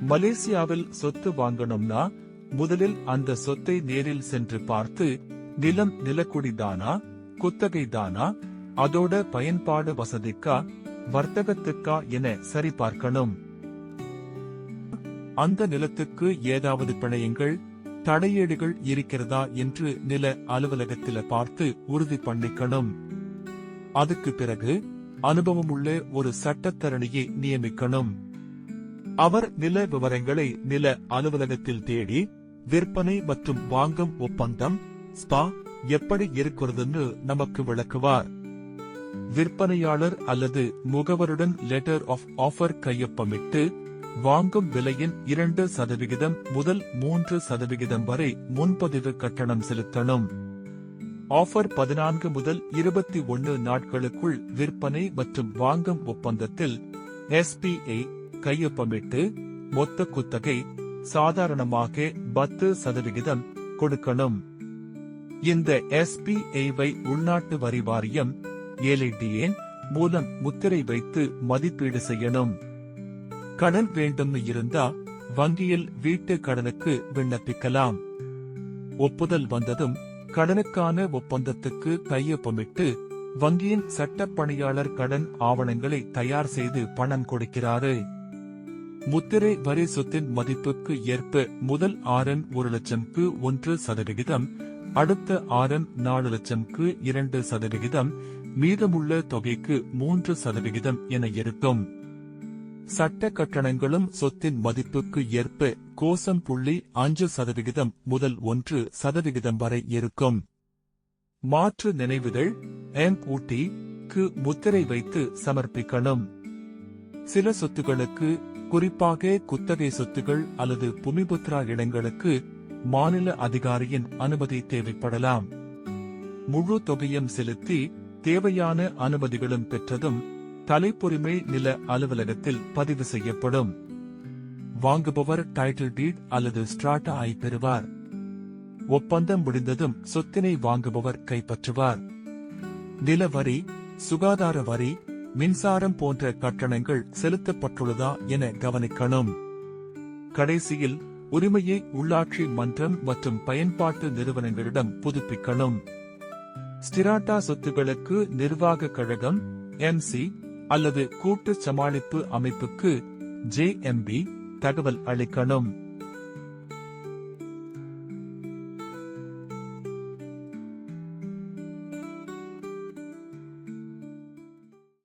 மலேசியாவில் சொத்து வாங்கணும்னா முதலில் அந்த சொத்தை நேரில் சென்று பார்த்து நிலம் நிலக்குடிதானா, குத்தகைதானா, அதோட பயன்பாடு வசதிக்கா, வர்த்தகத்துக்கா என சரிபார்க்கணும். அந்த நிலத்துக்கு ஏதாவது பிணையங்கள், தடையீடுகள் இருக்கிறதா என்று நில அலுவலகத்தில பார்த்து உறுதி பண்ணிக்கணும். அதுக்கு பிறகு அனுபவமுள்ள ஒரு சட்டத்தரணியை நியமிக்கணும். அவர் நில விவரங்களை நில அலுவலகத்தில் தேடி விற்பனை மற்றும் வாங்கும் ஒப்பந்தம் ஸ்பா எப்படி இருக்கிறதுன்னு நமக்கு விளக்குவார். விற்பனையாளர் அல்லது முகவருடன் லெட்டர் ஆஃப் ஆஃபர் கையொப்பமிட்டு வாங்கும் விலையின் 2% முதல் 3% வரை முன்பதிவு கட்டணம் செலுத்தணும். ஆஃபர் 14 முதல் 21 நாட்களுக்குள் விற்பனை மற்றும் வாங்கும் ஒப்பந்தத்தில் SPA கையொப்பமிட்டு மொத்த குத்தகை சாதாரணமாக 10% கொடுக்கணும். இந்த SPA-வை உள்நாட்டு வரி வாரியம் LADA மூலம் முத்திரை வைத்து மதிப்பீடு செய்யணும். கடன் வேண்டும் இருந்தா வங்கியில் வீட்டு கடனுக்கு விண்ணப்பிக்கலாம். ஒப்புதல் வந்ததும் கடனுக்கான ஒப்பந்தத்துக்கு கையொப்பமிட்டு வங்கியின் சட்டப்பணியாளர் கடன் ஆவணங்களை தயார் செய்து பணம் கொடுக்கிறாரு. முத்திரை வரி சொத்தின் மதிப்புக்கு ஏற்ப முதல் RN 1,00,000க்கு 1%, அடுத்த RN 4,00,000க்கு 2%, மீதமுள்ள தொகைக்கு 3% என இருக்கும். சட்ட கட்டணங்களும் சொத்தின் மதிப்புக்கு ஏற்ப 0.5% முதல் 1% வரை இருக்கும். மாற்று நினைவுகள் MOT-க்கு முத்திரை வைத்து சமர்ப்பிக்கணும். சில சொத்துகளுக்கு, குறிப்பாக குத்தகை சொத்துகள் அல்லது புமிபுத்ரா இடங்களுக்கு மாநில அதிகாரியின் அனுமதி தேவைப்படலாம். முழு தொகையும் செலுத்தி தேவையான அனுமதிகளும் பெற்றதும் தலைப்புரிமை நில அலுவலகத்தில் பதிவு செய்யப்படும். வாங்குபவர் டைட்டில் டீட் அல்லது ஸ்ட்ராட்டா ஐ பெறுவார். ஒப்பந்தம் முடிந்ததும் சொத்தினை வாங்குபவர் கைப்பற்றுவார். நில வரி, சுகாதார வரி, மின்சாரம் போன்ற கட்டணங்கள் செலுத்தப்பட்டுள்ளதா என கவனிக்கணும். கடைசியில் உரிமையை உள்ளாட்சி மன்றம் மற்றும் பயன்பாட்டு நிறுவனங்களிடம் புதுப்பிக்கணும். ஸ்டிராட்டா சொத்துகளுக்கு நிர்வாக கழகம் MC அல்லது கூட்டு சமாளிப்பு அமைப்புக்கு JMB தகவல் அளிக்கணும்.